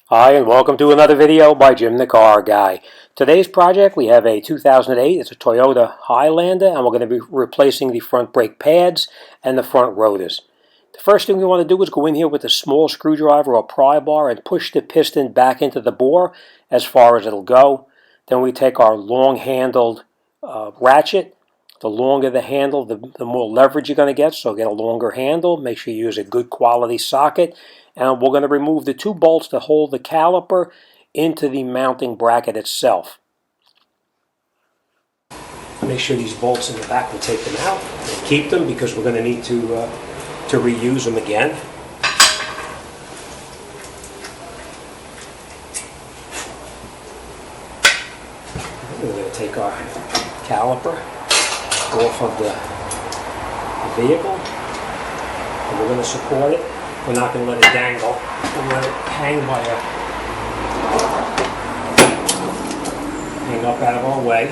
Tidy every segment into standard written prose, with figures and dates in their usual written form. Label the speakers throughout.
Speaker 1: Hi, and welcome to another video by Jim the Car Guy. Today's project, we have a 2008, it's a Toyota Highlander, and we're going to be replacing the front brake pads and the front rotors. The first thing we want to do is go in here with a small screwdriver or pry bar and push the piston back into the bore as far as it'll go. Then we take our long-handled ratchet. The longer the handle, the more leverage you're going to get, so get a longer handle. Make sure you use a good quality socket. And we're going to remove the two bolts that hold the caliper into the mounting bracket itself. Make sure these bolts in the back, we'll take them out and keep them because we're going to need to reuse them again. We're going to take our caliper off of the vehicle, and we're going to support it. We're not going to let it dangle. We'll let it hang up out of our way.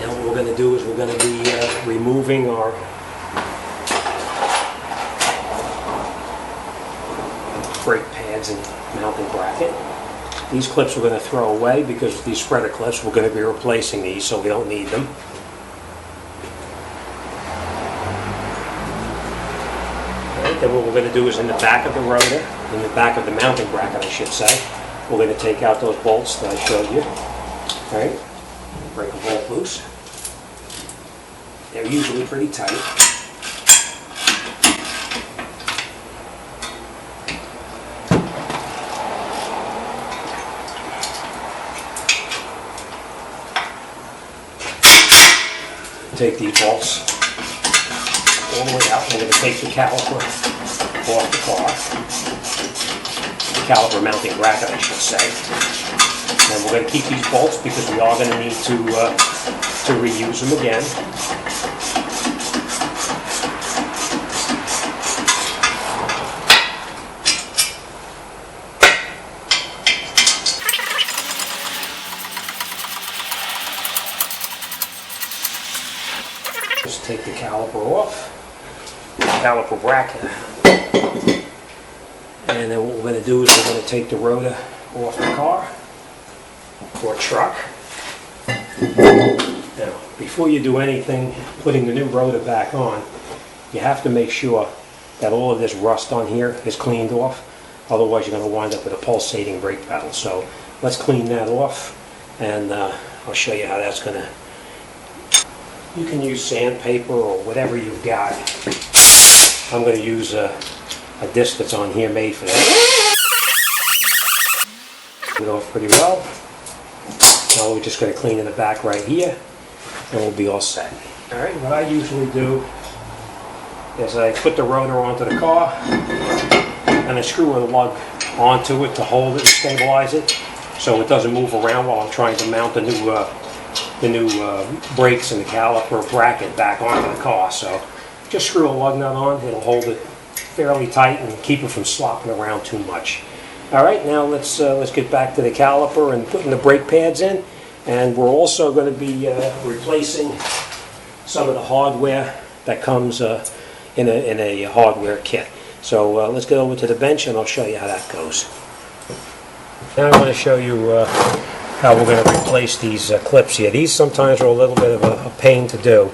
Speaker 1: Now what we're going to do is we're going to be removing our brake pads and mounting bracket. These clips we're going to throw away because these spreader clips, we're going to be replacing these, so we don't need them. Then what we're going to do is in the back of the rotor, in the back of the mounting bracket I should say, we're going to take out those bolts that I showed you. Alright, break a bolt loose. They're usually pretty tight. Take these bolts all the way out. We're going to take the caliper off the car. The caliper mounting bracket, I should say. And we're going to keep these bolts because we are going to need to reuse them again. Just take the caliper off. Caliper bracket, and then what we're going to do is we're going to take the rotor off the car or truck. Now, before you do anything, putting the new rotor back on, you have to make sure that all of this rust on here is cleaned off. Otherwise, you're going to wind up with a pulsating brake pedal. So let's clean that off, and I'll show you how that's going to. You can use sandpaper or whatever you've got. I'm going to use a disc that's on here made for that. It off pretty well. Now we're just going to clean in the back right here, and we'll be all set. Alright, what I usually do is I put the rotor onto the car, and I screw a lug onto it to hold it and stabilize it, so it doesn't move around while I'm trying to mount the new brakes and the caliper bracket back onto the car. So just screw a lug nut on, it'll hold it fairly tight and keep it from slopping around too much. Alright, now let's get back to the caliper and putting the brake pads in. And we're also going to be replacing some of the hardware that comes in a hardware kit. So let's get over to the bench and I'll show you how that goes. Now I'm going to show you how we're going to replace these clips here. These sometimes are a little bit of a pain to do.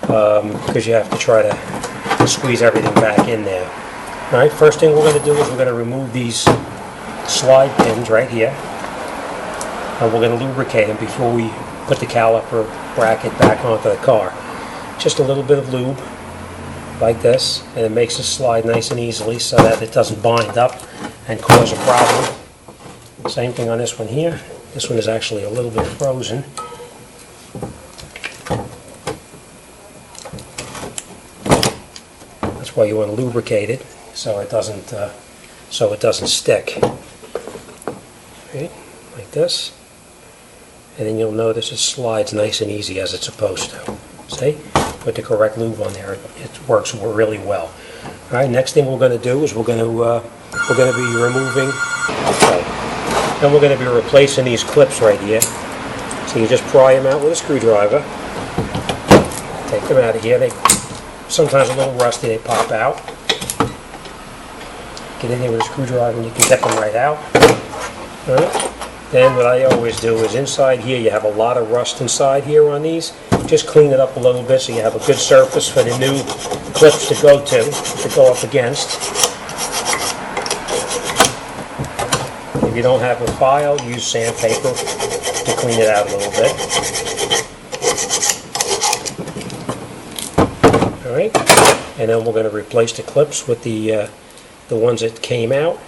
Speaker 1: Because you have to try to squeeze everything back in there. Alright, first thing we're going to do is we're going to remove these slide pins right here. And we're going to lubricate them before we put the caliper bracket back onto the car. Just a little bit of lube, like this, and it makes it slide nice and easily so that it doesn't bind up and cause a problem. Same thing on this one here. This one is actually a little bit frozen. That's why you want to lubricate it so it doesn't stick. Okay, like this, and then you'll notice it slides nice and easy as it's supposed to. See, put the correct lube on there; it works really well. All right, next thing we're going to do is we're going to be removing. Okay, then we're going to be replacing these clips right here. So you just pry them out with a screwdriver. Take them out of here. They sometimes a little rusty, they pop out. Get in here with a screwdriver and you can get them right out. All right. Then what I always do is inside here you have a lot of rust inside here on these. Just clean it up a little bit so you have a good surface for the new clips to go up against. If you don't have a file, use sandpaper to clean it out a little bit. All right, and then we're going to replace the clips with the ones that came out.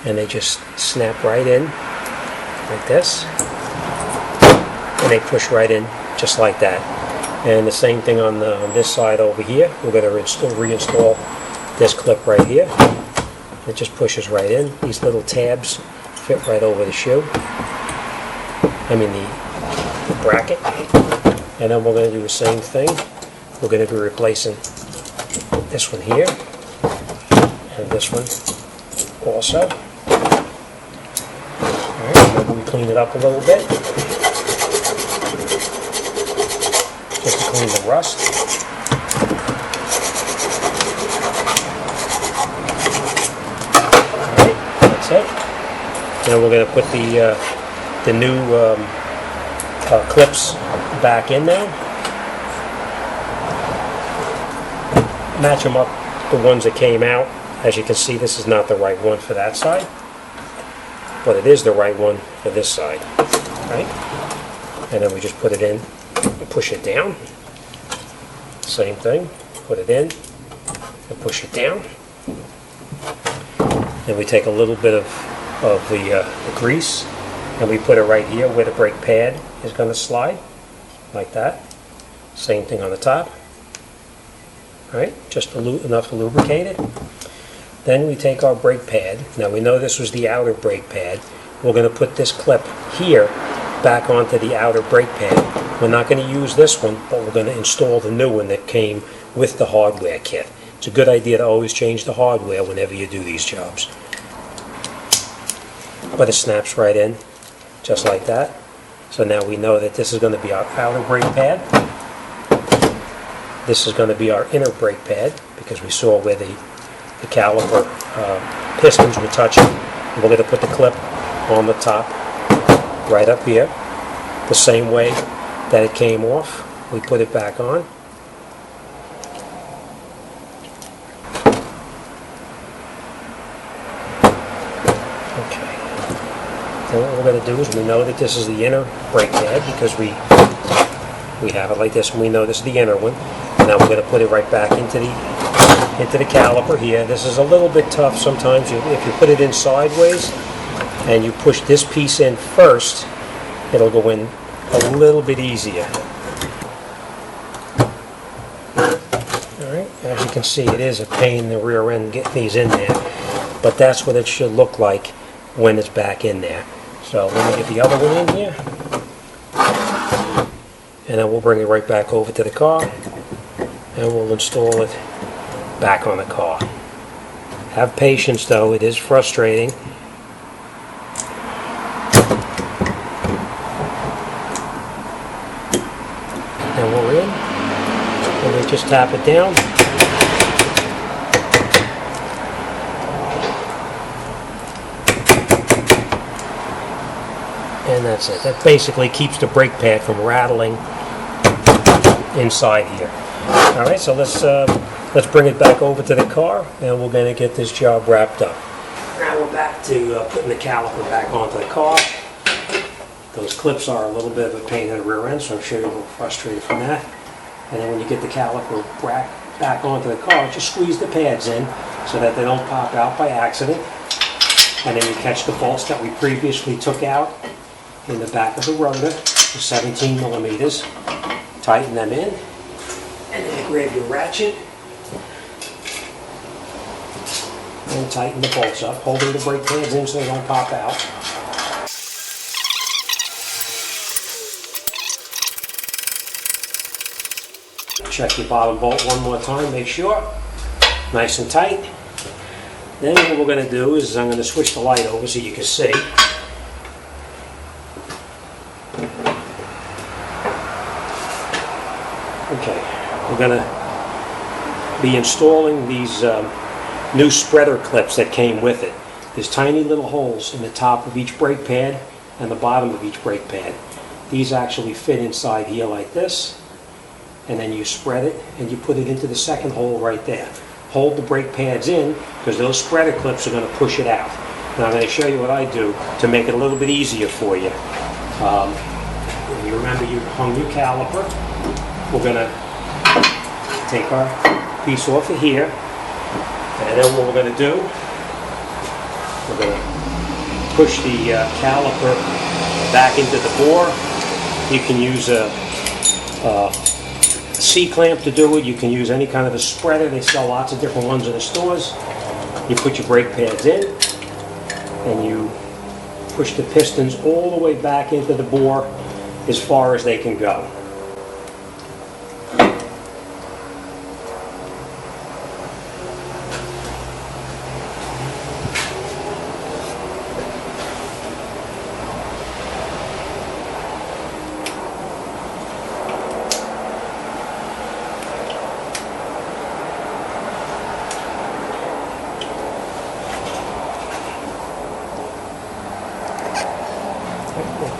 Speaker 1: And they just snap right in like this, and they push right in just like that. And the same thing on this side over here. We're going to reinstall this clip right here. It just pushes right in. These little tabs fit right over the shoe. I mean the bracket. And then we're going to do the same thing. We're going to be replacing this one here and this one also. Alright, maybe we clean it up a little bit. Just to clean the rust. Alright, that's it. Now we're going to put the new clips back in there. Match them up, the ones that came out. As you can see, this is not the right one for that side, but it is the right one for this side. Right? And then we just put it in and push it down. Same thing, put it in and push it down. Then we take a little bit of the grease and we put it right here where the brake pad is going to slide, like that. Same thing on the top. Right, just enough to lubricate it. Then we take our brake pad. Now we know this was the outer brake pad. We're going to put this clip here back onto the outer brake pad. We're not going to use this one, but we're going to install the new one that came with the hardware kit. It's a good idea to always change the hardware whenever you do these jobs. But it snaps right in, just like that. So now we know that this is going to be our outer brake pad. This is going to be our inner brake pad, because we saw where the caliper pistons were touching. And we're going to put the clip on the top, right up here, the same way that it came off. We put it back on. Okay. Then what we're going to do is, we know that this is the inner brake pad because we have it like this, and we know this is the inner one. Now we're going to put it right back into the caliper here. This is a little bit tough sometimes. If you put it in sideways and you push this piece in first, it'll go in a little bit easier. Alright, as you can see, it is a pain in the rear end getting these in there, but that's what it should look like when it's back in there. So let me get the other one in here, and then we'll bring it right back over to the car, and we'll install it back on the car. Have patience though, it is frustrating. And we're in, and we just tap it down. And that's it. That basically keeps the brake pad from rattling inside here. Alright, so let's bring it back over to the car, and we're going to get this job wrapped up. Now we're back to putting the caliper back onto the car. Those clips are a little bit of a pain in the rear end, so I'm sure you're a little frustrated from that. And then when you get the caliper back onto the car, just squeeze the pads in so that they don't pop out by accident. And then you catch the bolts that we previously took out in the back of the rotor, the 17 millimeters. Tighten them in. And then you grab your ratchet and tighten the bolts up, holding the brake pads in so they don't pop out. Check your bottom bolt one more time, make sure. Nice and tight. Then what we're going to do is I'm going to switch the light over so you can see. we're going to be installing these new spreader clips that came with it. There's tiny little holes in the top of each brake pad and the bottom of each brake pad. These actually fit inside here like this, and then you spread it and you put it into the second hole right there. Hold the brake pads in, because those spreader clips are going to push it out. Now I'm going to show you what I do to make it a little bit easier for you. You remember you hung your caliper. We're going to take our piece off of here, and then what we're going to do, we're going to push the caliper back into the bore. You can use a C-clamp to do it. You can use any kind of a spreader. They sell lots of different ones in the stores. You put your brake pads in, and you push the pistons all the way back into the bore as far as they can go.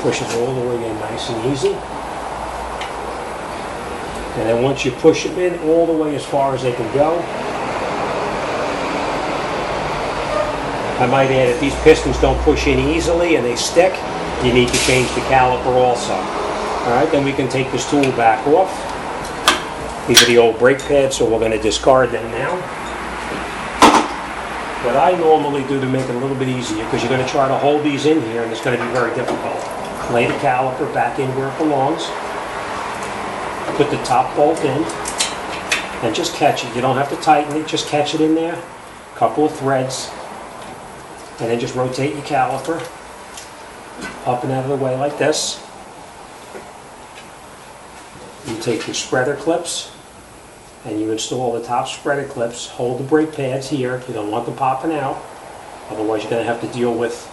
Speaker 1: Push it all the way in nice and easy. And then once you push them in all the way as far as they can go, I might add, if these pistons don't push in easily and they stick, you need to change the caliper also. Alright, then we can take this tool back off. These are the old brake pads, so we're going to discard them now. What I normally do to make it a little bit easier, because you're going to try to hold these in here and it's going to be very difficult. Lay the caliper back in where it belongs. Put the top bolt in and just catch it. You don't have to tighten it, just catch it in there. Couple of threads, and then just rotate your caliper up and out of the way like this. You take your spreader clips and you install the top spreader clips. Hold the brake pads here. You don't want them popping out, otherwise you're going to have to deal with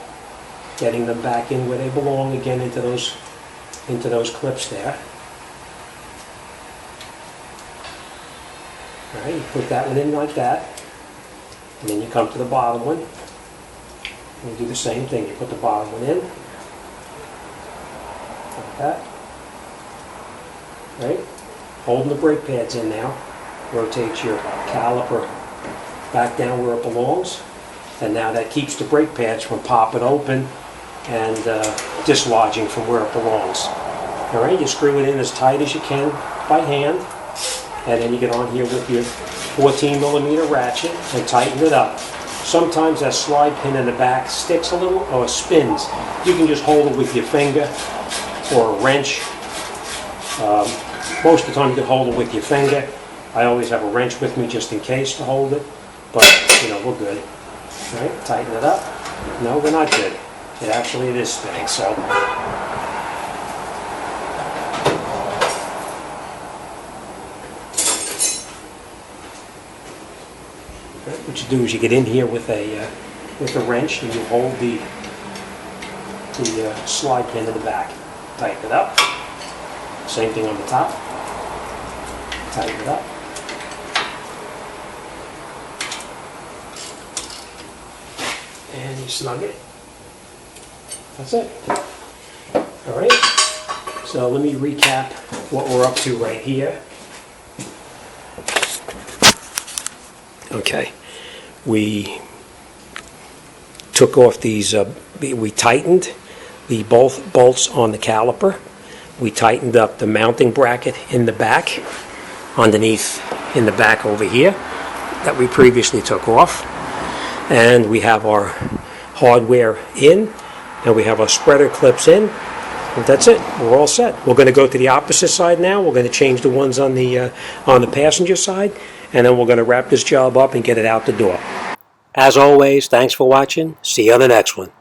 Speaker 1: getting them back in where they belong again, into those clips there. Alright, you put that one in like that, and then you come to the bottom one and you do the same thing. You put the bottom one in like that. Right? Holding the brake pads in now. Rotate your caliper back down where it belongs, and now that keeps the brake pads from popping open and dislodging from where it belongs. Alright, you screw it in as tight as you can by hand, and then you get on here with your 14mm ratchet and tighten it up. Sometimes that slide pin in the back sticks a little or spins. You can just hold it with your finger or a wrench. Most of the time you can hold it with your finger. I always have a wrench with me just in case to hold it, but you know, we're good. Alright, tighten it up. No, we're not good. It actually is spinning, so. What you do is you get in here with a wrench and you hold the slide pin in the back. Tighten it up. Same thing on the top. Tighten it up. And you snug it. That's it. Alright, so let me recap what we're up to right here. Okay, we took off these, we tightened the both bolts on the caliper. We tightened up the mounting bracket in the back, underneath in the back over here, that we previously took off. And we have our hardware in, and we have our spreader clips in, and that's it. We're all set. We're going to go to the opposite side now. We're going to change the ones on the passenger side, and then we're going to wrap this job up and get it out the door. As always, thanks for watching. See you on the next one.